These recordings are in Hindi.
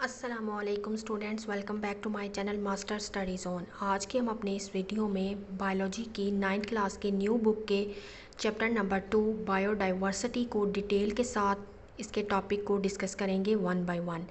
अस्सलामुअलैकुम students, welcome back to my channel Master Study Zone. आज के हम अपने इस वीडियो में बायोलॉजी की 9th क्लास के न्यू बुक के चैप्टर नंबर 2 बायोडाइवर्सिटी को डिटेल के साथ इसके टॉपिक को डिस्कस करेंगे वन बाय वन।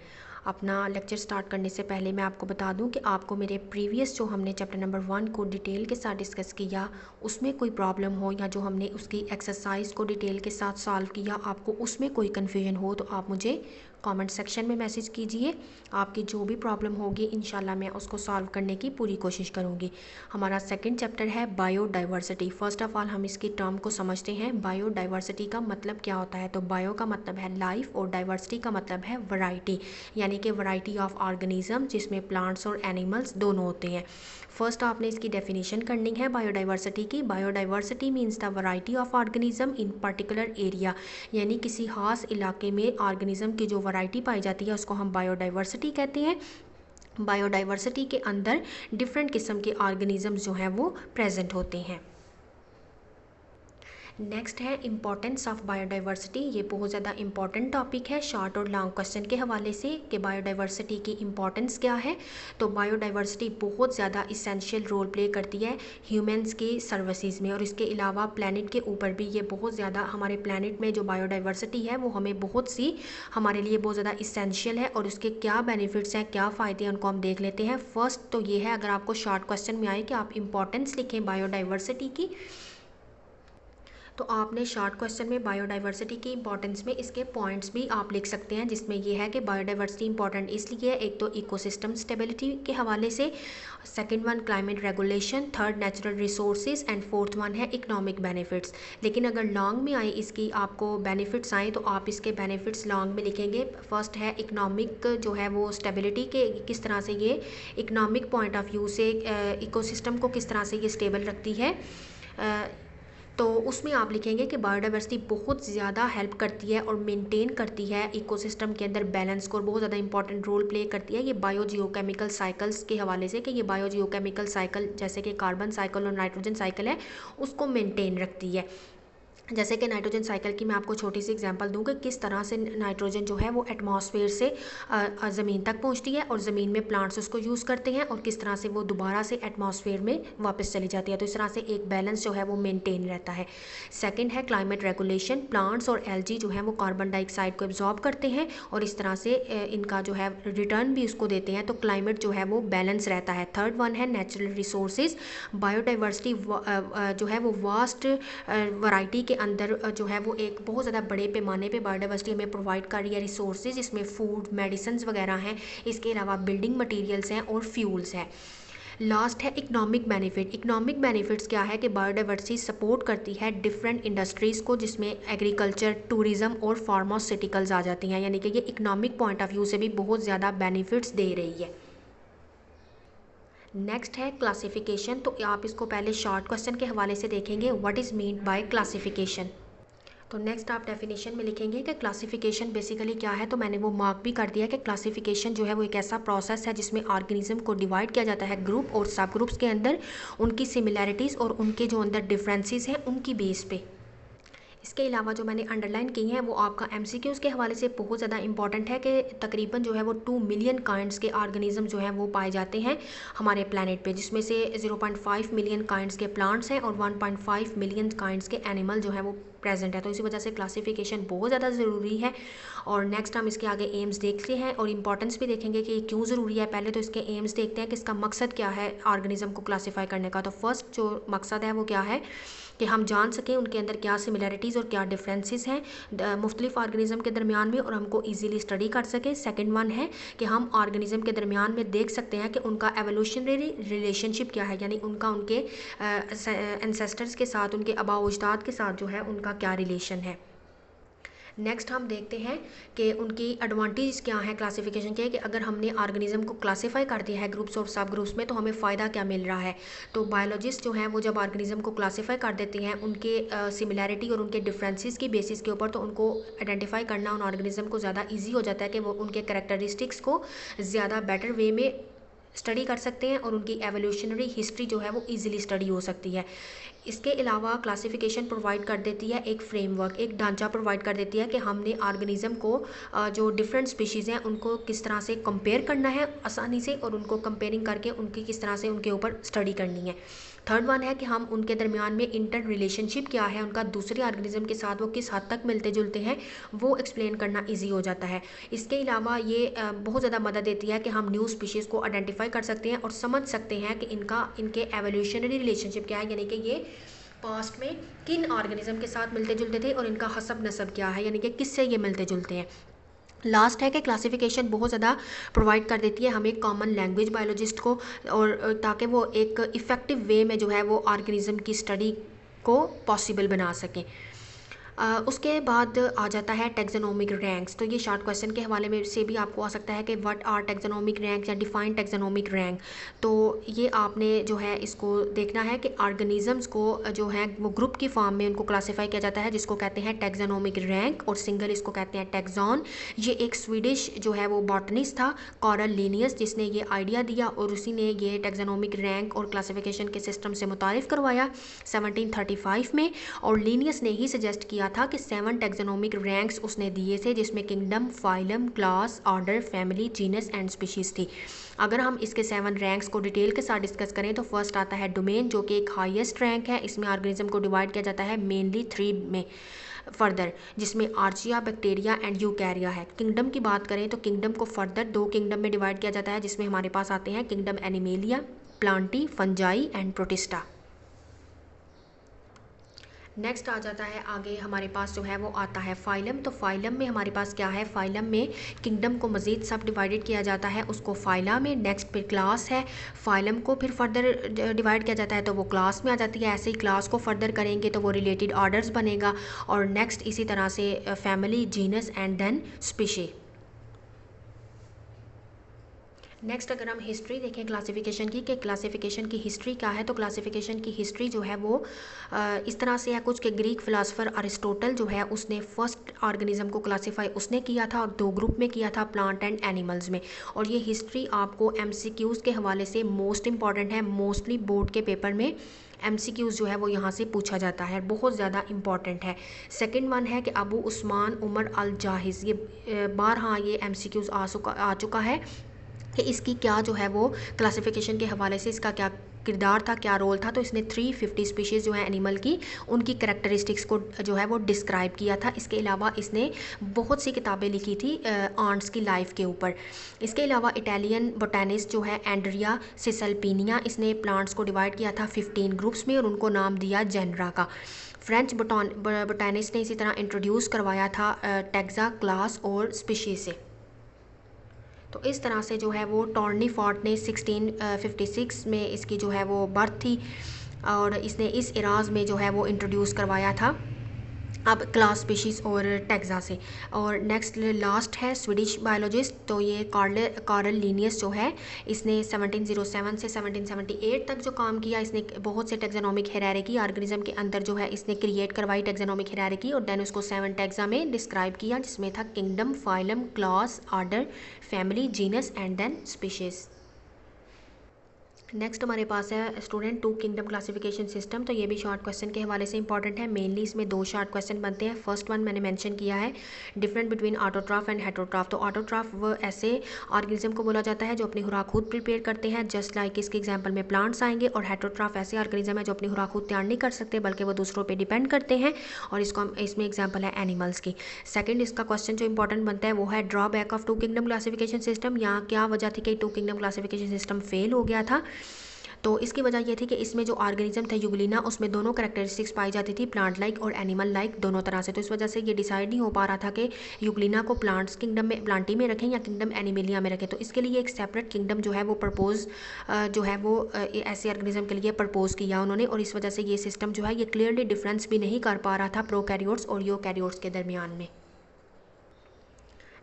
अपना लेक्चर स्टार्ट करने से पहले मैं आपको बता दूं कि आपको मेरे प्रीवियस जो हमने चैप्टर नंबर 1 को डिटेल के साथ डिस्कस किया उसमें कोई प्रॉब्लम हो या जो हमने उसकी एक्सरसाइज को डिटेल के साथ सॉल्व किया आपको उसमें कोई कन्फ्यूजन हो तो आप मुझे कमेंट सेक्शन में मैसेज कीजिए। आपकी जो भी प्रॉब्लम होगी इंशाल्लाह मैं उसको सॉल्व करने की पूरी कोशिश करूँगी। हमारा सेकंड चैप्टर है बायोडाइवर्सिटी। फर्स्ट ऑफ ऑल हम इसकी टर्म को समझते हैं। बायोडाइवर्सिटी का मतलब क्या होता है? तो बायो का मतलब है लाइफ और डाइवर्सिटी का मतलब है वैरायटी, यानी कि वैरायटी ऑफ ऑर्गेनिज्म जिसमें प्लांट्स और एनिमल्स दोनों होते हैं। फर्स्ट आपने इसकी डेफिनेशन करनी है बायोडाइवर्सिटी की। Biodiversity means the variety of organism in particular area, यानी किसी खास इलाके में ऑर्गेनिज्म की जो वैरायटी पाई जाती है उसको हम बायोडाइवर्सिटी कहते हैं। बायोडाइवर्सिटी के अंदर डिफरेंट किस्म के ऑर्गेनिजम्स जो हैं वो प्रेजेंट होते हैं। नेक्स्ट है इम्पॉर्टेंस ऑफ बायोडाइवर्सिटी। ये बहुत ज़्यादा इंपॉर्टेंट टॉपिक है शॉर्ट और लॉन्ग क्वेश्चन के हवाले से कि बायोडाइवर्सिटी की इम्पॉर्टेंस क्या है। तो बायोडाइवर्सिटी बहुत ज़्यादा इसेंशियल रोल प्ले करती है ह्यूमंस की सर्विसेज में, और इसके अलावा प्लानट के ऊपर भी ये बहुत ज़्यादा, हमारे प्लानट में जो बायोडाइवर्सिटी है वो हमें बहुत सी, हमारे लिए बहुत ज़्यादा इसेंशियल है। और उसके क्या बेनिफिट्स हैं, क्या फ़ायदे हैं, उनको हम देख लेते हैं। फर्स्ट तो ये है, अगर आपको शॉर्ट क्वेश्चन में आए कि आप इम्पॉर्टेंस लिखें बायोडाइवर्सिटी की, तो आपने शॉर्ट क्वेश्चन में बायोडाइवर्सिटी की इंपॉर्टेंस में इसके पॉइंट्स भी आप लिख सकते हैं, जिसमें यह है कि बायोडाइवर्सिटी इंपॉर्टेंट इसलिए है, एक तो इकोसिस्टम स्टेबिलिटी के हवाले से, second one climate regulation, third natural resources and fourth one है इकोनॉमिक बेनिफिट्स। लेकिन अगर लॉन्ग में आए इसकी आपको बेनिफिट्स आए तो आप इसके बेनिफिट्स लॉन्ग में लिखेंगे। फर्स्ट है इकोनॉमिक जो है वो स्टेबिलिटी के, किस तरह से ये इकोनॉमिक पॉइंट ऑफ व्यू से इकोसिस्टम को किस तरह से ये स्टेबल रखती है। तो उसमें आप लिखेंगे कि बायोडाइवर्सिटी बहुत ज़्यादा हेल्प करती है और मेंटेन करती है इकोसिस्टम के अंदर बैलेंस को, और बहुत ज़्यादा इंपॉर्टेंट रोल प्ले करती है ये बायोजियोकेमिकल साइकिल्स के हवाले से, कि ये बायोजियोकेमिकल साइकिल जैसे कि कार्बन साइकिल और नाइट्रोजन साइकिल है उसको मेंटेन रखती है। जैसे कि नाइट्रोजन साइकिल की मैं आपको छोटी सी एग्जांपल दूँ कि किस तरह से नाइट्रोजन जो है वो एटमॉस्फेयर से ज़मीन तक पहुंचती है और ज़मीन में प्लांट्स उसको यूज़ करते हैं, और किस तरह से वो दोबारा से एटमॉस्फेयर में वापस चली जाती है। तो इस तरह से एक बैलेंस जो है वो मेंटेन रहता है। सेकंड है क्लाइमेट रेगुलेशन। प्लांट्स और एल्गी जो है वो कार्बन डाइऑक्साइड को एब्जॉर्ब करते हैं और इस तरह से इनका जो है रिटर्न भी उसको देते हैं, तो क्लाइमेट जो है वो बैलेंस रहता है। थर्ड वन है नेचुरल रिसोर्सेज। बायोडाइवर्सिटी जो है वो वास्ट वैरायटी के अंदर जो है वो एक बहुत ज़्यादा बड़े पैमाने पे बायोडाइवर्सिटी हमें प्रोवाइड कर रही है रिसोर्सेज, इसमें फूड, मेडिसिन वगैरह हैं, इसके अलावा बिल्डिंग मटेरियल्स हैं और फ्यूल्स हैं। लास्ट है इकोनॉमिक बेनिफिट। इकोनॉमिक बेनिफिट्स क्या है कि बायोडाइवर्सिटी सपोर्ट करती है डिफरेंट इंडस्ट्रीज़ को, जिसमें एग्रीकल्चर, टूरिज्म और फार्मास्यूटिकल्स आ जाती हैं, यानी कि ये इकोनॉमिक पॉइंट ऑफ व्यू से भी बहुत ज़्यादा बेनिफिट्स दे रही है। नेक्स्ट है क्लासिफिकेशन। तो आप इसको पहले शॉर्ट क्वेश्चन के हवाले से देखेंगे, what is mean by classification. तो नेक्स्ट आप डेफिनेशन में लिखेंगे कि क्लासिफिकेशन बेसिकली क्या है। तो मैंने वो मार्क भी कर दिया कि क्लासिफिकेशन जो है वो एक ऐसा प्रोसेस है जिसमें ऑर्गेनिज्म को डिवाइड किया जाता है ग्रुप और सब ग्रुप्स के अंदर, उनकी सिमिलैरिटीज़ और उनके जो अंदर डिफरेंसेस हैं उनकी बेस पे। इसके अलावा जो मैंने अंडरलाइन की हैं वो आपका एमसीक्यूज़ के हवाले से बहुत ज़्यादा इंपॉर्टेंट है कि तकरीबन जो है वो 2 मिलियन काइंड्स के ऑर्गेनिज्म जो हैं वो पाए जाते हैं हमारे प्लानट पे, जिसमें से 0.5 मिलियन काइंड्स के प्लांट्स हैं और 1.5 मिलियन काइंड्स के एनिमल जो है वो प्रेजेंट है। तो इसी वजह से क्लासिफिकेशन बहुत ज़्यादा ज़रूरी है। और नेक्स्ट हम इसके आगे एम्स देखते हैं और इंपॉर्टेंस भी देखेंगे कि क्यों ज़रूरी है। पहले तो इसके एम्स देखते हैं कि इसका मकसद क्या है ऑर्गेनिज्म को क्लासीफाई करने का। तो फर्स्ट जो मकसद है वो क्या है कि हम जान सकें उनके अंदर क्या सिमिलैरिटीज़ और क्या डिफरेंसेस हैं मुख्तलिफ ऑर्गेनिज्म के दरमियान में, और हमको ईजीली स्टडी कर सकें। सेकंड वन है कि हम ऑर्गेनिज्म के दरमियान में देख सकते हैं कि उनका एवोल्यूशनरी रिलेशनशिप क्या है, यानी उनका उनके एंसेस्टर्स के साथ, उनके आबाओ अजदाद के साथ जो है उनका क्या रिलेशन है। नेक्स्ट हम देखते हैं कि उनकी एडवांटेज क्या है क्लासिफिकेशन के, कि अगर हमने ऑर्गेनिज्म को क्लासीफाई कर दिया है ग्रुप्स और सब ग्रुप्स में तो हमें फ़ायदा क्या मिल रहा है। तो बायोलॉजिस्ट जो हैं वो जब ऑर्गेनिज्म को क्लासीफाई कर देते हैं उनके सिमिलैरिटी और उनके डिफरेंसेस की बेसिस के ऊपर, तो उनको आइडेंटिफाई करना उन ऑर्गेनिज्म को ज़्यादा ईजी हो जाता है कि वो उनके करेक्टरिस्टिक्स को ज़्यादा बेटर वे में स्टडी कर सकते हैं और उनकी एवोल्यूशनरी हिस्ट्री जो है वो इजीली स्टडी हो सकती है। इसके अलावा क्लासिफिकेशन प्रोवाइड कर देती है एक फ्रेमवर्क, एक ढांचा प्रोवाइड कर देती है कि हमने ऑर्गेनिज्म को जो डिफरेंट स्पीशीज़ हैं उनको किस तरह से कंपेयर करना है आसानी से, और उनको कंपेयरिंग करके उनकी किस तरह से उनके ऊपर स्टडी करनी है। थर्ड वन है कि हम उनके दरमियान में इंटर रिलेशनशिप क्या है, उनका दूसरे ऑर्गेनिज्म के साथ वो किस हद तक मिलते जुलते हैं, वो एक्सप्लेन करना ईजी हो जाता है। इसके अलावा ये बहुत ज़्यादा मदद देती है कि हम न्यू स्पीशीज़ को आइडेंटिफाई कर सकते हैं और समझ सकते हैं कि इनके एवोल्यूशनरी रिलेशनशिप क्या है, यानी कि ये पास्ट में किन ऑर्गेनिज्म के साथ मिलते जुलते थे और इनका हसब नसब क्या है, यानी कि किससे ये मिलते जुलते हैं। लास्ट है कि क्लासिफिकेशन बहुत ज़्यादा प्रोवाइड कर देती है हमें कॉमन लैंग्वेज बायोलॉजिस्ट को, और ताकि वो एक इफ़ेक्टिव वे में जो है वो ऑर्गेनिज्म की स्टडी को पॉसिबल बना सकें। उसके बाद आ जाता है टेक्सोनोमिक रैंक्स। तो ये शॉर्ट क्वेश्चन के हवाले में से भी आपको आ सकता है कि व्हाट आर टेक्सोनोमिक रैंक या डिफाइन टेक्सोनोमिक रैंक। तो ये आपने जो है इसको देखना है कि ऑर्गेनिजम्स को जो है वो ग्रुप की फॉर्म में उनको क्लासीफाई किया जाता है, जिसको कहते हैं टेक्सोनोमिक रैंक, और सिंगल इसको कहते हैं टैक्सॉन। ये एक स्वीडिश जो है वो बॉटनिस्ट था कॉरल लिनियस, जिसने ये आइडिया दिया और उसी ने ये टेक्सोनोमिक रैंक और क्लासिफिकेशन के सिस्टम से मुतारिफ करवाया 1735 में। और लिनियस ने ही सजेस्ट किया था कि 7 टेक्सोनोमिक रैंक्स उसने दिए थे, जिसमें kingdom, phylum, class, order, family, genus and species थी। अगर हम इसके 7 रैंक्स को डिटेल के साथ डिस्कस करें तो फर्स्ट आता है डोमेन, जो कि एक हाईएस्ट रैंक है। इसमें ऑर्गेनिज्म को डिवाइड किया जाता है मेनली 3 में फर्दर, जिसमें आर्चिया, बैक्टीरिया एंड यूकैरिया है। किंगडम की बात करें तो किंगडम को फर्दर 2 किंगडम में डिवाइड किया जाता है, जिसमें हमारे पास आते हैं kingdom Animalia, Plantae, Fungi and Protista. Next आ जाता है आगे हमारे पास जो है वो आता है फाइलम। तो फाइलम में हमारे पास क्या है, फाइलम में किंगडम को मज़ीद सब डिवाइडेड किया जाता है, उसको फाइला में। नेक्स्ट फिर क्लास है, फाइलम को फिर फर्दर डिवाइड किया जाता है तो वो क्लास में आ जाती है। ऐसे ही क्लास को फर्दर करेंगे तो वो रिलेटेड ऑर्डर्स बनेगा, और नेक्स्ट इसी तरह से family, genus and then species. Next अगर हम हिस्ट्री देखें क्लासिफिकेशन की, कि क्लासिफिकेशन की हिस्ट्री क्या है, तो क्लासिफिकेशन की हिस्ट्री जो है वो इस तरह से है कुछ कि ग्रीक फिलासफर अरिस्टोटल जो है उसने फर्स्ट ऑर्गेनिज्म को क्लासीफाई उसने किया था, और 2 ग्रुप में किया था, प्लांट एंड एनिमल्स में। और ये हिस्ट्री आपको MCQs के हवाले से मोस्ट इंपॉर्टेंट है, मोस्टली बोर्ड के पेपर में MCQs जो है वो यहाँ से पूछा जाता है, बहुत ज़्यादा इंपॉर्टेंट है। सेकंड वन है कि अबू उस्मान उमर अल जाहिज़, ये बारहा ये MCQs आ चुका है कि इसकी क्या जो है वो क्लासिफिकेशन के हवाले से इसका क्या किरदार था, क्या रोल था। तो इसने 350 स्पीशीज़ जो है एनिमल की, उनकी करैक्टरिस्टिक्स को जो है वो डिस्क्राइब किया था। इसके अलावा इसने बहुत सी किताबें लिखी थी आंट्स की लाइफ के ऊपर। इसके अलावा इटालियन बोटानिस्ट जो है एंड्रिया सिसल्पिनिया, इसने प्लांट्स को डिवाइड किया था 15 ग्रुप्स में और उनको नाम दिया जेनरा का। फ्रेंच बोटानिस्ट ने इसी तरह इंट्रोड्यूस करवाया था टैक्सा, क्लास और स्पीशीज़ से। तो इस तरह से जो है वो टॉर्नी फॉर्ट ने 1656 में इसकी जो है वो बर्थ थी, और इसने इस इराज में जो है वो इंट्रोड्यूस करवाया था अब क्लास स्पीशीज़ और टैक्सा से। और नेक्स्ट लास्ट है स्वीडिश बायोलॉजिस्ट, तो ये कार्ल लिनियस जो है, इसने 1707 से 1778 तक जो काम किया, इसने बहुत से टेक्सोनोमिक हायरार्की ऑर्गेनिज्म के अंदर जो है इसने क्रिएट करवाई टेक्सोनोमिक हायरार्की, और देन उसको 7 टैक्सा में डिस्क्राइब किया, जिसमें था kingdom, phylum, class, order, family, genus and then species. Next हमारे पास है स्टूडेंट 2 किंगडम क्लासिफिकेशन सिस्टम। तो ये भी शॉर्ट क्वेश्चन के हवाले से इंपॉर्टेंट है, मेनली इसमें 2 शॉर्ट क्वेश्चन बनते हैं। फर्स्ट वन मैंने मेंशन किया है डिफरेंट बिटवीन ऑटोट्राफ एंड हेटरोट्राफ। तो ऑटोट्राफ वो ऐसे ऑर्गेनिज्म को बोला जाता है जो अपनी खुराक खुद प्रिपेयर करते हैं, जस्ट लाइक इसके एग्जाम्पल में प्लांट्स आएंगे। और हेटरोट्राफ ऐसे ऑर्गेनिज्म है जो अपनी खुराक खुद तैयार नहीं कर सकते बल्कि वो दूसरों पर डिपेंड करते हैं, और इसमें एग्जाम्पल है एनिमल्स की। सेकेंड इसका क्वेश्चन जो इंपॉर्टेंट बनता है वो है drawback of 2 kingdom classification system, या क्या वजह थी कि 2 किंगडम क्लासिफिकेशन सिस्टम फेल हो गया था। तो इसकी वजह ये थी कि इसमें जो ऑर्गेनिज्म थे यूग्लिना, उसमें दोनों करैक्टरिस्टिक्स पाई जाती थी, प्लांट लाइक और एनिमल लाइक दोनों तरह से। तो इस वजह से ये डिसाइड नहीं हो पा रहा था कि यूग्लिना को प्लांट्स किंगडम में, प्लांटी में रखें या किंगडम एनिमेलिया में रखें। तो इसके लिए एक सेपरेट किंगडम जो है वो प्रपोज जो है वो ऐसे ऑर्गेनिज्म के लिए प्रपोज किया उन्होंने, और इस वजह से ये सिस्टम जो है ये क्लियरली डिफरेंस भी नहीं कर पा रहा था प्रोकैरियोट्स और यूकैरियोट्स के दरमियान में।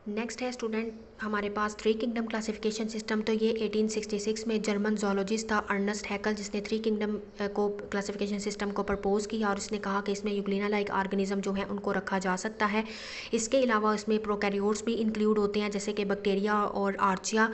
नेक्स्ट है स्टूडेंट हमारे पास थ्री किंगडम क्लासिफिकेशन सिस्टम। तो ये 1866 में जर्मन जोलॉजिस्ट था अर्नेस्ट हैकल जिसने थ्री किंगडम को क्लासिफिकेशन सिस्टम को प्रपोज किया और उसने कहा कि इसमें यूग्लिना लाइक ऑर्गेनिज्म जो है उनको रखा जा सकता है। इसके अलावा इसमें प्रोकैरियोट्स भी इंक्लूड होते हैं जैसे कि बैक्टीरिया और आर्चिया।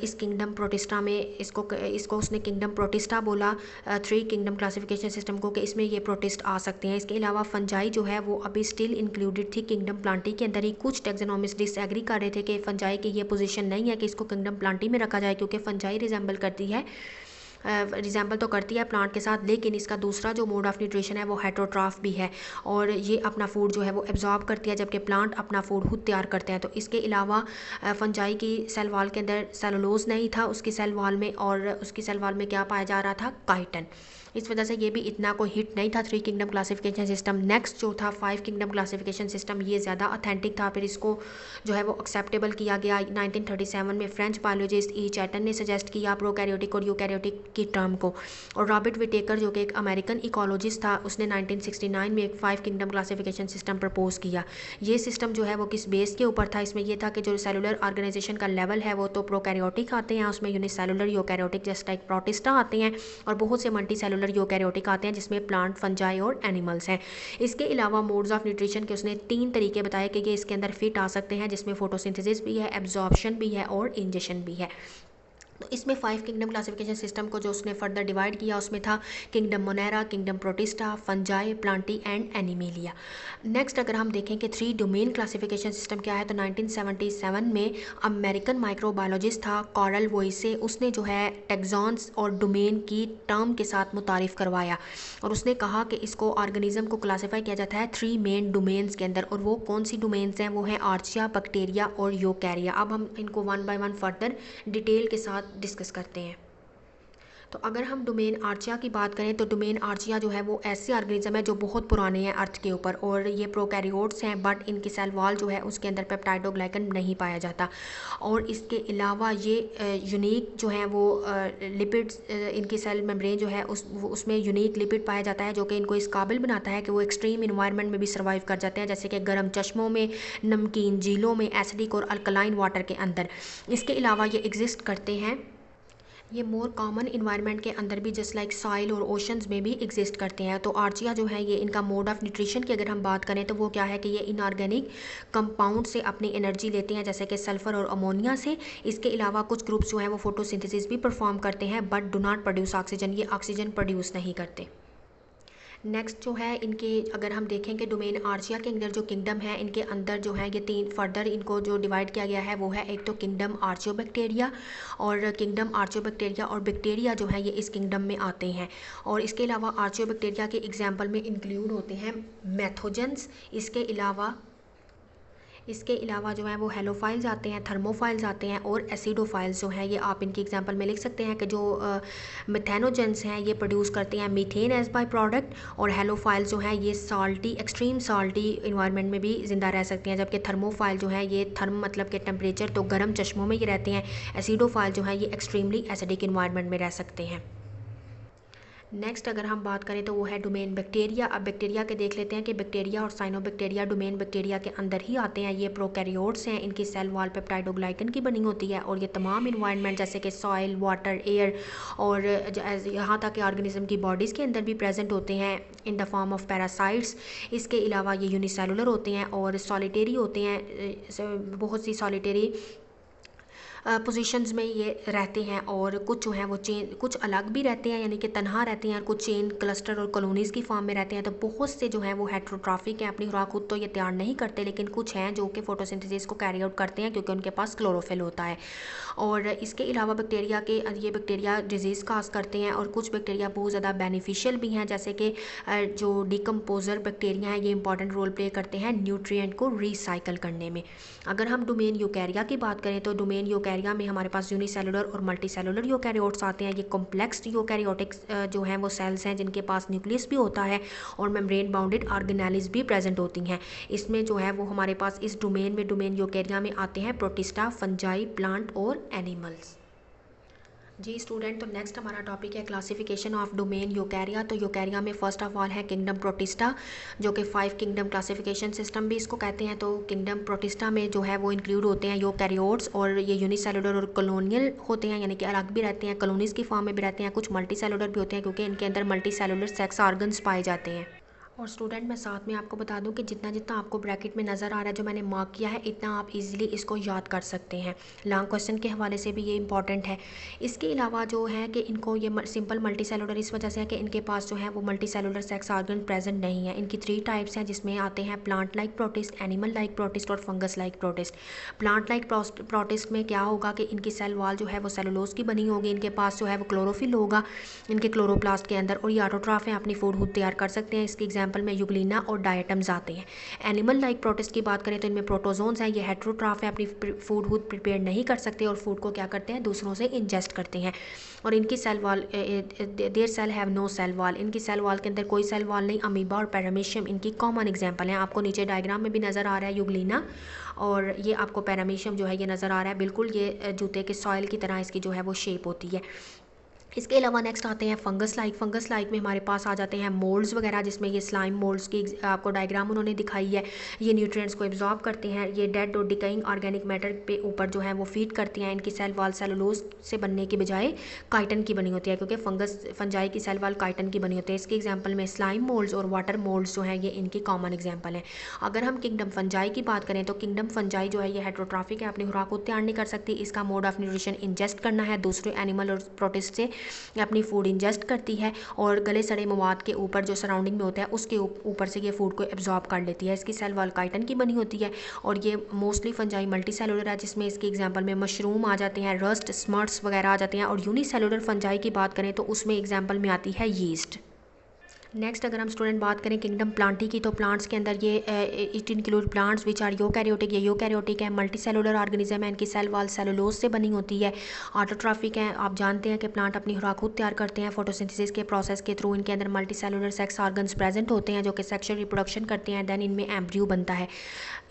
इस किंगडम प्रोटिस्टा में इसको उसने किंगडम प्रोटिस्टा बोला थ्री किंगडम क्लासिफिकेशन सिस्टम को, कि इसमें ये प्रोटिस्ट आ सकते हैं। इसके अलावा फंजाई जो है वो अभी स्टिल इंक्लूडेड थी किंगडम प्लांटी के अंदर ही। कुछ टेक्सोनॉमिस्ट डिसएग्री कर रहे थे कि फंजाई की ये पोजीशन नहीं है कि इसको किंगडम प्लांटी में रखा जाए, क्योंकि फंजाई रिजेंबल तो करती है प्लांट के साथ, लेकिन इसका दूसरा जो मोड ऑफ न्यूट्रिशन है वो हेटरोट्रॉफ भी है और ये अपना फूड जो है वो एब्जॉर्ब करती है, जबकि प्लांट अपना फूड खुद तैयार करते हैं। तो इसके अलावा फंजाई की सेल वॉल के अंदर सेलुलोज नहीं था उसकी सेल वॉल में, और उसकी सेल वॉल में क्या पाया जा रहा था, काइटन। इस वजह से ये भी इतना कोई हिट नहीं था three kingdom classification system. Next जो था फाइव किंगडम क्लासिफिकेशन सिस्टम, ये ज़्यादा ऑथेंटिक था, फिर इसको जो है वो एक्सेप्टेबल किया गया 1937 में। फ्रेंच बायोलॉजिस्ट ई चैटन ने सजेस्ट किया प्रोकैरियोटिक और यूकैरियोटिक की टर्म को, और रॉबर्ट विटेकर जो कि एक अमेरिकन इकोलॉजिस्ट था उसने 1969 में एक five kingdom classification system propose किया। ये सिस्टम जो है वो किस बेस के ऊपर था, इसमें यह था कि जो सेलुलर ऑर्गेनाइजेशन का लेवल है वो तो प्रोकैरियोटिक आते हैं, उसमें unicellular eukaryotic just like protista आते हैं, और बहुत से मल्टी सेलुलर यूकैरियोटिक आते हैं जिसमें प्लांट, फंजाई और एनिमल्स हैं। इसके अलावा मोड्स ऑफ न्यूट्रिशन के उसने 3 तरीके बताए कि ये इसके अंदर फिट आ सकते हैं, जिसमें फोटोसिंथेसिस भी है, एब्जॉर्प्शन भी है और इंजेक्शन भी है। तो इसमें फाइव किंगडम क्लासिफिकेशन सिस्टम को जो उसने फर्दर डिवाइड किया उसमें था kingdom Monera, kingdom protista, fungi, Plantae and animalia. Next अगर हम देखें कि थ्री डोमेन क्लासिफिकेशन सिस्टम क्या है, तो 1977 में अमेरिकन माइक्रोबायोलॉजिस्ट था कॉरल वोइसे, उसने जो है टेक्सॉन्स और डोमेन की टर्म के साथ मुतारिफ करवाया, और उसने कहा कि इसको ऑर्गेनिज्म को क्लासीफाई किया जाता है थ्री मेन डोमेन्स के अंदर, और वो कौन सी डोमेन्स हैं, वो हैं आर्चिया, बैक्टीरिया और यूकैरिया। अब हम इनको one by one further detail के साथ डिस्कस करते हैं। तो अगर हम डोमेन आर्चिया की बात करें तो डोमेन आर्चिया जो है वो ऐसे ऑर्गेनिज्म है जो बहुत पुराने हैं अर्थ के ऊपर, और ये प्रोकैरियोट्स हैं, बट इनकी सेल वॉल जो है उसके अंदर पेप्टाइडोग्लाइकन नहीं पाया जाता। और इसके अलावा ये यूनिक जो है वो लिपिड्स, इनकी सेल मेम्ब्रेन जो है उसमें यूनिक लिपिड पाया जाता है जो कि इनको इस काबिल बनाता है कि वो एक्सट्रीम इन्वायरमेंट में भी सर्वाइव कर जाते हैं, जैसे कि गर्म चश्मों में, नमकीन झीलों में, एसिडिक और अल्कलाइन वाटर के अंदर। इसके अलावा ये एग्जिस्ट करते हैं, ये मोर कॉमन इन्वायरमेंट के अंदर भी जस्ट लाइक सॉइल और ओशंस में भी एग्जिस्ट करते हैं। तो आर्चिया जो है ये इनका मोड ऑफ न्यूट्रिशन की अगर हम बात करें तो वो क्या है कि ये इनऑर्गेनिक कंपाउंड से अपनी एनर्जी लेते हैं, जैसे कि सल्फर और अमोनिया से। इसके अलावा कुछ ग्रुप्स जो हैं वो फोटोसिंथेसिस भी परफॉर्म करते हैं but do not produce oxygen, ये ऑक्सीजन प्रोड्यूस नहीं करते। नेक्स्ट जो है इनके अगर हम देखें कि डोमेन आर्चिया के अंदर जो किंगडम है इनके अंदर जो है ये 3 फर्दर इनको जो डिवाइड किया गया है वो है एक तो किंगडम आर्चियोबैक्टीरिया, और किंगडम आर्चियोबैक्टीरिया और बैक्टीरिया जो है ये इस किंगडम में आते हैं। और इसके अलावा आर्चियोबैक्टीरिया के एग्जाम्पल में इंक्लूड होते हैं मैथोजेंस, इसके अलावा जो है वो हेलोफाइल्स आते हैं, थर्मोफाइल्स आते हैं और एसिडोफाइल्स जो हैं ये आप इनकी एग्जांपल में लिख सकते हैं कि जो मिथेनोजेंस हैं ये प्रोड्यूस करते हैं मीथेन एज बाय प्रोडक्ट, और हेलोफाइल्स जो हैं ये साल्टी, एक्सट्रीम साल्टी इन्वायरमेंट में भी ज़िंदा रह सकते हैं, जबकि थर्मोफाइल जो है ये थर्म मतलब के टेम्परेचर तो गर्म चश्मों में ये रहते हैं। एसिडोफाइल जो है ये एक्सट्रीमली एसिडिक इन्वायरमेंट में रह सकते हैं। नेक्स्ट अगर हम बात करें तो वो है डोमेन बैक्टीरिया। अब बैक्टीरिया के देख लेते हैं कि बैक्टीरिया और साइनोबैक्टीरिया डोमेन बैक्टीरिया के अंदर ही आते हैं। ये प्रोकैरियोट्स हैं, इनकी सेल वॉल पेप्टाइडोग्लाइकन की बनी होती है, और ये तमाम इन्वायरमेंट जैसे कि सॉइल, वाटर, एयर और यहाँ तक कि ऑर्गेनिज्म की बॉडीज़ के अंदर भी प्रेजेंट होते हैं in the form of parasites. इसके अलावा ये यूनिसेलुलर होते हैं और सॉलिटेरी होते हैं, बहुत सी सॉलिटेरी पोजीशंस में ये रहते हैं, और कुछ जो हैं वो चेन, कुछ अलग भी रहते हैं यानी कि तनहा रहते हैं, और कुछ चेन, क्लस्टर और कॉलोनीज़ की फॉर्म में रहते हैं। तो बहुत से जो हैं वो हेट्रोट्रॉफिक हैं, अपनी खुराक खुद तो ये तैयार नहीं करते, लेकिन कुछ हैं जो कि फोटोसिंथेसिस को कैरी आउट करते हैं क्योंकि उनके पास क्लोरोफिल होता है। और इसके अलावा बैक्टीरिया के ये बैक्टीरिया डिजीज़ काज करते हैं, और कुछ बैक्टीरिया बहुत ज़्यादा बेनिफिशियल भी हैं, जैसे कि जो डिकम्पोजर बैक्टीरिया हैं ये इंपॉर्टेंट रोल प्ले करते हैं न्यूट्रिएंट को रिसाइकल करने में। अगर हम डोमेन यूकैरिया की बात करें तो डोमेन यूकैरिया में हमारे पास यूनिसेलुलर और मल्टी सेलुलर यूकैरियोट्स आते हैं। ये कॉम्प्लेक्स यूकैरियोटिक्स जो हैं वो सेल्स हैं जिनके पास न्यूक्लियस भी होता है और मेम्ब्रेन बाउंडेड ऑर्गेनेल्स भी प्रेजेंट होती हैं। इसमें जो है वो हमारे पास इस डोमेन में, डोमेन यूकैरिया में आते हैं प्रोटिस्टा, फंजाई, प्लांट और एनिमल्स। जी स्टूडेंट, तो नेक्स्ट हमारा टॉपिक है क्लासिफिकेशन ऑफ डोमेन यूकैरिया। तो यूकैरिया में फर्स्ट ऑफ ऑल है किंगडम प्रोटिस्टा, जो कि 5 किंगडम क्लासिफिकेशन सिस्टम भी इसको कहते हैं। तो किंगडम प्रोटिस्टा में जो है वो इंक्लूड होते हैं यूकैरियोट्स, और ये यूनिसेलुलर और कॉलोनियल होते हैं, यानी कि अलग भी रहते हैं, कॉलोनीज की फॉर्म में भी रहते हैं। कुछ मल्टी सेलुलर भी होते हैं क्योंकि इनके अंदर मल्टी सेलुलर सेक्स ऑर्गन्स पाए जाते हैं। और स्टूडेंट, मैं साथ में आपको बता दूं कि जितना जितना आपको ब्रैकेट में नज़र आ रहा है जो मैंने मार्क किया है, इतना आप इजीली इसको याद कर सकते हैं। लॉन्ग क्वेश्चन के हवाले से भी ये इंपॉर्टेंट है। इसके अलावा जो है कि इनको ये सिंपल मल्टी सेलुलर इस वजह से है कि इनके पास जो है वो multicellular sex organ present नहीं है। इनकी 3 टाइप्स हैं, जिसमें आते हैं plant like protist, animal like protist और fungus like protist. Plant like protist में क्या होगा कि इनकी सेल वॉल जो है वो सेलुलोज की बनी होगी, इनके पास जो है वो क्लोरोफिल होगा इनके क्लोरोप्लास्ट के अंदर, और ये ऑटोट्रॉफ है, अपनी फूड खुद तैयार कर सकते हैं। इसके एग्जाम्पल में यूग्लिना और डायटम्स आते हैं। एनिमल लाइक प्रोटिस्ट की बात करें तो इनमें प्रोटोजोन्स हैं, ये हेट्रोट्रॉफ है, अपनी फूड खुद प्रिपेयर नहीं कर सकते और फूड को क्या करते हैं, दूसरों से इंजेस्ट करते हैं। और इनकी cell wall, their cell have no cell wall, इनकी सेल वॉल के अंदर कोई सेल वॉल नहीं। अमीबा और पैरामीशियम इनकी कॉमन एग्जाम्पल हैं। आपको नीचे डायग्राम में भी नज़र आ रहा है यूग्लिना, और ये आपको पैरामीशियम जो है ये नज़र आ रहा है। बिल्कुल ये जूते के सॉइल की तरह इसकी जो है वो शेप होती है। इसके अलावा नेक्स्ट आते हैं फंगस लाइक। फंगस लाइक में हमारे पास आ जाते हैं मोल्ड्स वगैरह, जिसमें ये स्लाइम मोल्ड्स की आपको डायग्राम उन्होंने दिखाई है। ये न्यूट्रिएंट्स को एब्जॉर्ब करते हैं, ये डेड और डिकाइंग ऑर्गेनिक मैटर पे ऊपर जो है वो फीड करती हैं। इनकी सेल वॉल सेलुलोज से बनने की बजाय काइटन की बनी होती है, क्योंकि फंजाई की सेल वॉल काइटन की बनी होती है। इसके एग्जाम्पल में स्लाइम मोल्ड्स और वाटर मोल्ड्स जो है ये इनकी कॉमन एग्जाम्पल है। अगर हम किंगडम फंजाई की बात करें तो किंगडम फंजाई जो है ये हेट्रोट्रॉफिक है, अपनी खुराक को तैयार नहीं कर सकती। इसका मोड ऑफ न्यूट्रिशन इंजेस्ट करना है दूसरे एनिमल और प्रोटिस्ट से, अपनी फूड इंजेस्ट करती है और गले सड़े मवाद के ऊपर जो सराउंडिंग में होता है उसके ऊपर से ये फूड को एब्जॉर्ब कर लेती है। इसकी सेल वॉल काइटन की बनी होती है, और ये मोस्टली फंजाई मल्टी सेलुलर है, जिसमें इसके एग्जांपल में मशरूम आ जाते हैं, रस्ट, स्मर्ट्स वगैरह आ जाते हैं। और यूनिसेलुलर फंजाई की बात करें तो उसमें एग्जांपल में आती है यीस्ट। नेक्स्ट अगर हम स्टूडेंट बात करें किंगडम प्लांटी की, तो प्लांट्स के अंदर ये it include plants which are eukaryotic. ये यूकैरियोटिक है, मल्टी सेलुलर ऑर्गेनिज्म है, इनकी सेल वॉल सेलुलोज से बनी होती है, ऑटोट्रॉफिक है। आप जानते हैं कि प्लांट अपनी खुराक खुद तैयार करते हैं फोटोसिंथेसिस के प्रोसेस के थ्रू। इनके अंदर multi cellular sex organs present होते हैं जो कि सेक्सुअल रिप्रोडक्शन करते हैं, देन इनमें एम्ब्रियो बनता है।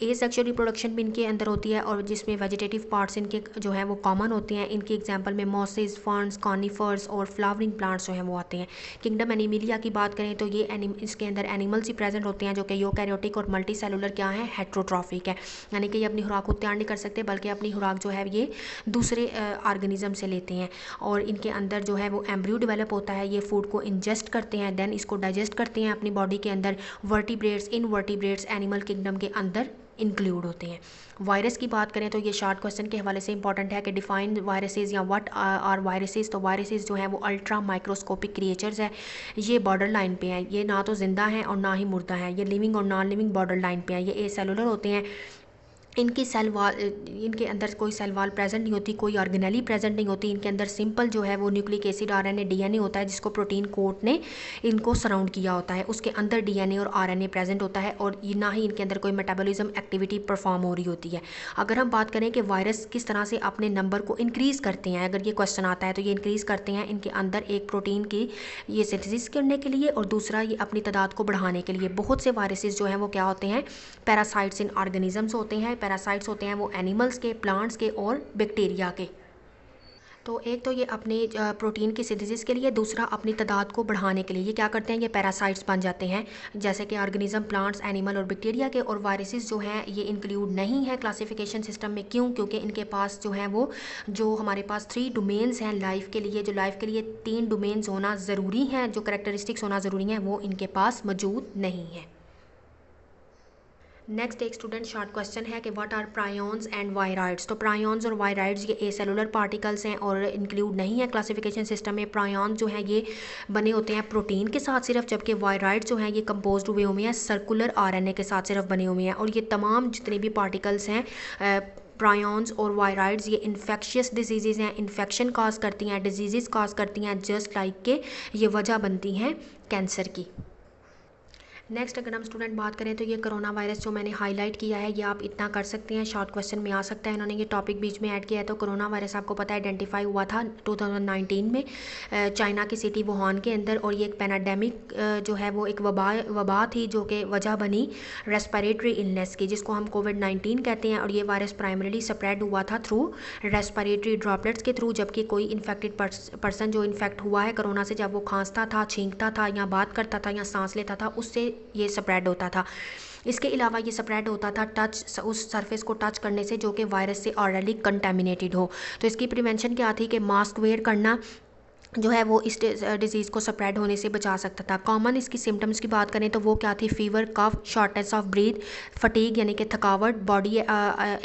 ए सेक्सुअल रिप्रोडक्शन भी इनके अंदर होती है, और जिसमें वेजिटेटिव पार्ट्स इनके जो है वो कॉमन होते हैं। इनके एग्जाम्पल में मॉसेस, फर्न्स, कॉनिफर्स और फ्लावरिंग प्लांट्स जो हैं वो आते हैं। किंगडम एनिमिलिया की बात करें तो ये इसके अंदर एनिमल्स ही प्रेजेंट होते हैं जो कि यूकैरियोटिक और मल्टी सेलुलर क्या है, हेट्रोट्रॉफिक है, यानी कि ये अपनी खुराक को तैयार नहीं कर सकते, बल्कि अपनी खुराक जो है ये दूसरे ऑर्गेनिज्म से लेते हैं। और इनके अंदर जो है वो एम्ब्रियो डेवलप होता है, ये फूड को इंजेस्ट करते हैं, देन इसको डाइजेस्ट करते हैं अपनी बॉडी के अंदर। वर्टिब्रेट्स, इनवर्टिब्रेट्स एनिमल किंगडम के अंदर इंक्लूड होते हैं। वायरस की बात करें तो ये शॉर्ट क्वेश्चन के हवाले से इंपॉर्टेंट है कि डिफाइन वायरसेस या व्हाट आर वायरसेस। तो वायरसेस जो है वो अल्ट्रा माइक्रोस्कोपिक क्रिएचर्स है, ये बॉर्डर लाइन पे हैं, ये ना तो जिंदा हैं और ना ही मुर्दा है, ये लिविंग और नॉन लिविंग बॉर्डर लाइन पे हैं। ये ए सेलुलर होते हैं, इनकी सेल वॉल, इनके अंदर कोई सेल वॉल प्रेजेंट नहीं होती, कोई ऑर्गेनेली प्रेजेंट नहीं होती। इनके अंदर सिंपल जो है वो न्यूक्लिक एसिड, आरएनए, डीएनए होता है, जिसको प्रोटीन कोट ने इनको सराउंड किया होता है। उसके अंदर डीएनए और आरएनए प्रेजेंट होता है, और ये ना ही इनके अंदर कोई मेटाबॉलिज्म एक्टिविटी परफॉर्म हो रही होती है। अगर हम बात करें कि वायरस किस तरह से अपने नंबर को इंक्रीज़ करते हैं, अगर ये क्वेश्चन आता है तो ये इंक्रीज़ करते हैं इनके अंदर एक प्रोटीन की ये सिंथेसिस करने के लिए, और दूसरा ये अपनी तादाद को बढ़ाने के लिए। बहुत से वायरसेस जो हैं वो क्या होते हैं, पैरासाइट्स इन ऑर्गेनिजम्स होते हैं। पैरासाइट्स होते हैं वो एनिमल्स के, प्लांट्स के और बैक्टीरिया के। तो एक तो ये अपने प्रोटीन की सिंथेसिस के लिए, दूसरा अपनी तादाद को बढ़ाने के लिए ये क्या करते हैं, ये पैरासाइट्स बन जाते हैं, जैसे कि ऑर्गेनिज्म, प्लांट्स, एनिमल और बैक्टीरिया के। और वायरसेस जो हैं ये इंक्लूड नहीं है क्लासिफिकेशन सिस्टम में। क्यों? क्योंकि इनके पास जो है वो, जो हमारे पास 3 डोमेन्स हैं लाइफ के लिए, जो लाइफ के लिए 3 डोमेन्स होना ज़रूरी हैं, जो करेक्टरिस्टिक्स होना ज़रूरी हैं, वो इनके पास मौजूद नहीं है। नेक्स्ट एक स्टूडेंट शॉर्ट क्वेश्चन है कि what are prions and viroids. तो प्रायोन्स और वायराइड्स ये ए सेलुलर पार्टिकल्स हैं और इंक्लूड नहीं है क्लासिफिकेशन सिस्टम में। प्रायोन्स जो हैं ये बने होते हैं प्रोटीन के साथ सिर्फ, जबकि वायराइड्स जो हैं ये कंपोज हुए हुए हैं सर्कुलर आरएनए के साथ सिर्फ बने हुए हैं। और ये तमाम जितने भी पार्टिकल्स हैं प्रायोन्स और वायराइड्स, ये इन्फेक्शियस डिजीज़ हैं, इन्फेक्शन काज करती हैं, डिजीज़ काज करती हैं, जस्ट लाइक के ये वजह बनती हैं कैंसर की। नेक्स्ट अगर हम स्टूडेंट बात करें तो ये कोरोना वायरस जो मैंने हाईलाइट किया है ये आप इतना कर सकते हैं, शॉर्ट क्वेश्चन में आ सकता है, इन्होंने ये टॉपिक बीच में ऐड किया है। तो कोरोना वायरस आपको पता है आइडेंटिफाई हुआ था 2019 में चाइना की सिटी वुहान के अंदर, और ये एक पैनाडेमिक जो है वो एक वबा थी जो कि वजह बनी रेस्पिरेटरी इलनेस की, जिसको हम कोविड-19 कहते हैं। और ये वायरस प्राइमरीली स्प्रेड हुआ था थ्रू रेस्पिरेटरी ड्रॉपलेट्स के थ्रू, जबकि कोई इन्फेक्टेड पर्सन जो इन्फेक्ट हुआ है कोरोना से, जब वो खांसता था, छींकता था या बात करता था या सांस लेता था, उससे ये स्प्रेड होता था। इसके अलावा ये स्प्रेड होता था टच, उस सरफेस को टच करने से जो कि वायरस से ऑलरेडी कंटेमिनेटेड हो। तो इसकी प्रिवेंशन क्या थी कि मास्क वेयर करना जो है वो इस डिज़ीज़ को स्प्रेड होने से बचा सकता था। कॉमन इसकी सिम्टम्स की बात करें तो वो क्या थी, fever, cough, shortness of breath, fatigue यानी कि थकावट, बॉडी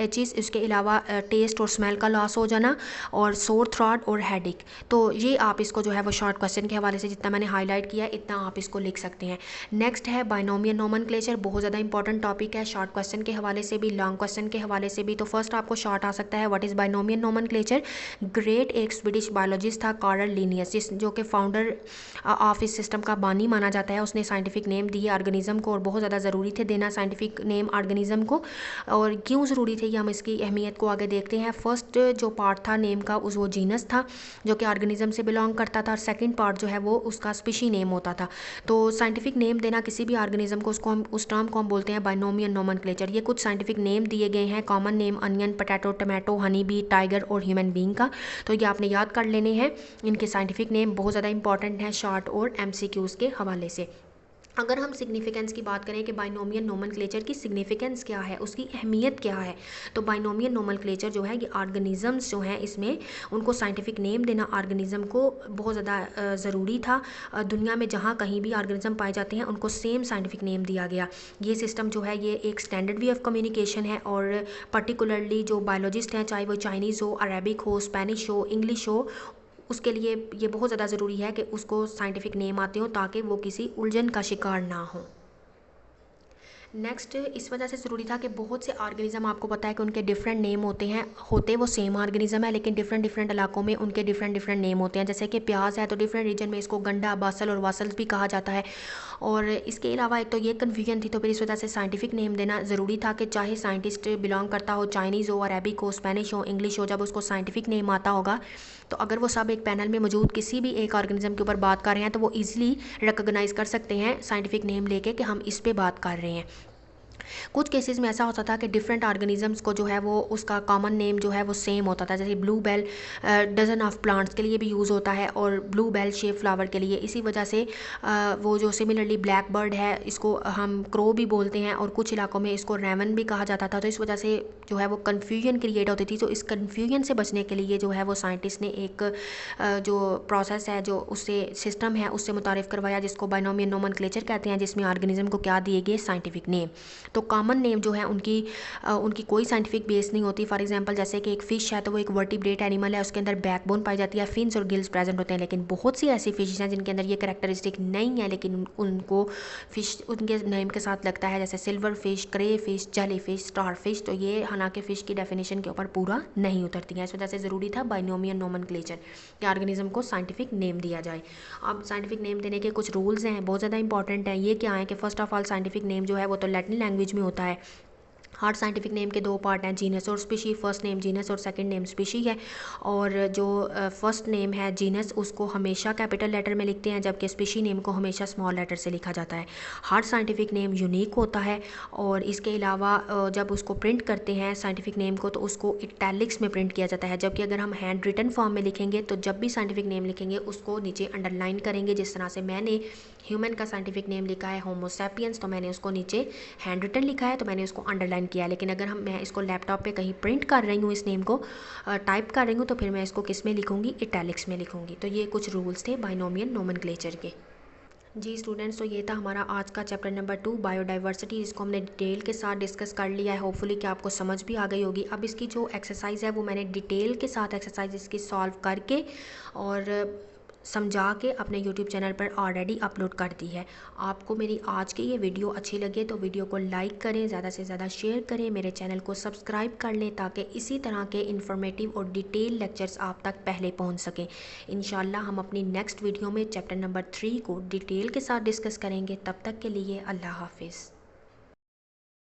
एचिस, इसके अलावा टेस्ट और स्मेल का लॉस हो जाना, और सोर थ्रॉट और हेडेक। तो ये आप इसको जो है वो शॉर्ट क्वेश्चन के हवाले से जितना मैंने हाईलाइट किया इतना आप इसको लिख सकते हैं। नेक्स्ट है बाइनोमियल नोमेनक्लेचर, बहुत ज़्यादा इंपॉर्टेंट टॉपिक है, शॉर्ट क्वेश्चन के हवाले से भी, लॉन्ग क्वेश्चन के हवाले से भी। तो फर्स्ट आपको शॉर्ट आ सकता है, what is binomial nomenclature. Great एक स्वीडिश बायोलॉजिस्ट था कार्ल लिनियस, जो कि फाउंडर ऑफ इस सिस्टम का बानी माना जाता है। उसने साइंटिफिक नेम दिए ऑर्गेनिज्म को, और बहुत ज़्यादा ज़रूरी थे देना साइंटिफिक नेम ऑर्गेनिज्म को। और क्यों ज़रूरी थे ये हम इसकी अहमियत को आगे देखते हैं। फर्स्ट जो पार्ट था नेम का वो जीनस था जो कि ऑर्गेनिज्म से बिलोंग करता था, और सेकंड पार्ट जो है वो उसका स्पीशी नेम होता था। तो साइंटिफिक नेम देना किसी भी ऑर्गेनिज्म को, उसको हम उस टर्म को हम बोलते हैं बाइनोमियल नोमेनक्लेचर। ये कुछ साइंटिफिक नेम दिए गए हैं, common name onion, potato, tomato, honey bee, tiger और ह्यूमन बीइंग का। तो ये आपने याद कर लेने हैं, इनके साइंटिफिक नेम बहुत ज़्यादा इंपॉर्टेंट है शॉर्ट और एमसीक्यूज़ के हवाले से। अगर हम सिग्निफिकेंस की बात करें कि बाइनोमियल नोमेनक्लेचर की सिग्निफिकेंस क्या है, उसकी अहमियत क्या है, तो बाइनोमियल नोमेनक्लेचर जो है ये ऑर्गेनिजम्स जो हैं इसमें उनको साइंटिफिक नेम देना ऑर्गेनिज्म को बहुत ज़्यादा ज़रूरी था। दुनिया में जहाँ कहीं भी ऑर्गेनिज्म पाए जाते हैं उनको सेम साइंटिफिक नेम दिया गया। ये सिस्टम जो है ये एक स्टैंडर्ड वे ऑफ कम्युनिकेशन है, और पर्टिकुलरली जो बायोलॉजिस्ट हैं, चाहे वो चाइनीज़ हो, अरेबिक हो, स्पेनिश हो, इंग्लिश हो, उसके लिए ये बहुत ज़्यादा ज़रूरी है कि उसको साइंटिफिक नेम आते हो ताकि वो किसी उलझन का शिकार ना हो। नेक्स्ट इस वजह से ज़रूरी था कि बहुत से ऑर्गेनिज्म आपको पता है कि उनके डिफरेंट नेम होते हैं, होते वो सेम ऑर्गेनिज्म है लेकिन डिफरेंट डिफरेंट इलाकों में उनके डिफरेंट डिफरेंट नेम होते हैं। जैसे कि प्याज है तो डिफरेंट रीजन में इसको गंडा, बासल और वासल्स भी कहा जाता है। और इसके अलावा एक तो ये कन्फ्यूजन थी, तो फिर इस वजह से साइंटिफिक नेम देना ज़रूरी था कि चाहे साइंटिस्ट बिलोंग करता हो, चाइनीज़ हो, अरेबिक हो, स्पेनिश हो, इंग्लिश हो, जब उसको साइंटिफिक नेम आता होगा तो अगर वो सब एक पैनल में मौजूद किसी भी एक ऑर्गेनिज्म के ऊपर बात कर रहे हैं तो वो ईजिली रिकॉग्नाइज़ कर सकते हैं साइंटिफिक नेम लेके कि हम इस पे बात कर रहे हैं। कुछ केसेस में ऐसा होता था कि डिफरेंट ऑर्गेनिजम्स को जो है वो उसका कॉमन नेम जो है वो सेम होता था, जैसे blue bell dozen of plants के लिए भी यूज़ होता है और ब्लू बेल शेप फ्लावर के लिए। इसी वजह से वो जो सिमिलरली ब्लैक बर्ड है इसको हम क्रो भी बोलते हैं, और कुछ इलाकों में इसको रेवन भी कहा जाता था। तो इस वजह से जो है वो कन्फ्यूजन क्रिएट होती थी। तो इस कन्फ्यूजन से बचने के लिए जो है वो साइंटिस्ट ने एक जो प्रोसेस है, जो उससे सिस्टम है उससे मुतारिफ करवाया, जिसको बाइनोमियल नोमेनक्लेचर कहते हैं, जिसमें ऑर्गेनिज्म को क्या दिए गए साइंटिफिक नेम। तो कॉमन नेम जो है उनकी कोई साइंटिफिक बेस नहीं होती। फॉर एग्जांपल जैसे कि एक फ़िश है तो वो एक वर्टिब्रेट एनिमल है, उसके अंदर बैकबोन पाई जाती है, फिन्स और गिल्स प्रेजेंट होते हैं। लेकिन बहुत सी ऐसी फिशेज हैं जिनके अंदर ये कैरेक्टरिस्टिक नहीं है, लेकिन उनको फ़िश उनके नेम के साथ लगता है, जैसे silverfish, crayfish, jellyfish, starfish. तो ये हालांकि फ़िश की डेफिनेशन के ऊपर पूरा नहीं उतरती है। इस वजह से ज़रूरी था बाइनोमियल नोमेनक्लेचर कि ऑर्गेनिज्म को साइंटिफिक नेम दिया जाए। अब साइंटिफिक नेम देने के कुछ रूल्स हैं, बहुत ज़्यादा इंपॉर्टेंट हैं। ये क्या है कि first of all scientific name जो है वो तो लैटिन लैंग्वेज में होता है। हर साइंटिफिक नेम के दो पार्ट हैं, जीनस और स्पीशी। फर्स्ट नेम जीनस और सेकंड नेम स्पीशी है। और जो फर्स्ट नेम है जीनस उसको हमेशा कैपिटल लेटर में लिखते हैं, जबकि स्पीशी नेम को हमेशा स्मॉल लेटर से लिखा जाता है। हर साइंटिफिक नेम यूनिक होता है, और इसके अलावा जब उसको प्रिंट करते हैं साइंटिफिक नेम को तो उसको इटैलिक्स में प्रिंट किया जाता है। जबकि अगर हम हैंड रिटन फॉर्म में लिखेंगे तो जब भी साइंटिफिक नेम लिखेंगे उसको नीचे अंडरलाइन करेंगे। जिस तरह से मैंने ह्यूमन का साइंटिफिक नेम लिखा है होमो सैपियंस, तो मैंने उसको नीचे हैंड रिटन लिखा है तो मैंने उसको अंडरलाइन किया। लेकिन अगर मैं इसको लैपटॉप पे कहीं प्रिंट कर रही हूँ, इस नेम को टाइप कर रही हूँ, तो फिर मैं इसको किस में लिखूँगी, इटैलिक्स में लिखूँगी। तो ये कुछ रूल्स थे बाइनोमियल नोमेनक्लेचर के। जी स्टूडेंट्स, तो ये था हमारा आज का चैप्टर नंबर 2 बायोडाइवर्सिटी, जिसको हमने डिटेल के साथ डिस्कस कर लिया है। होपफुली कि आपको समझ भी आ गई होगी। अब इसकी जो एक्सरसाइज है वो मैंने डिटेल के साथ एक्सरसाइज इसकी सॉल्व करके और समझा के अपने यूट्यूब चैनल पर ऑलरेडी अपलोड कर दी है। आपको मेरी आज की ये वीडियो अच्छी लगे तो वीडियो को लाइक करें, ज़्यादा से ज़्यादा शेयर करें, मेरे चैनल को सब्सक्राइब कर लें ताकि इसी तरह के इन्फॉर्मेटिव और डिटेल लेक्चर्स आप तक पहले पहुंच सकें। इंशाल्लाह हम अपनी नेक्स्ट वीडियो में चैप्टर नंबर 3 को डिटेल के साथ डिस्कस करेंगे। तब तक के लिए अल्लाह हाफिज़।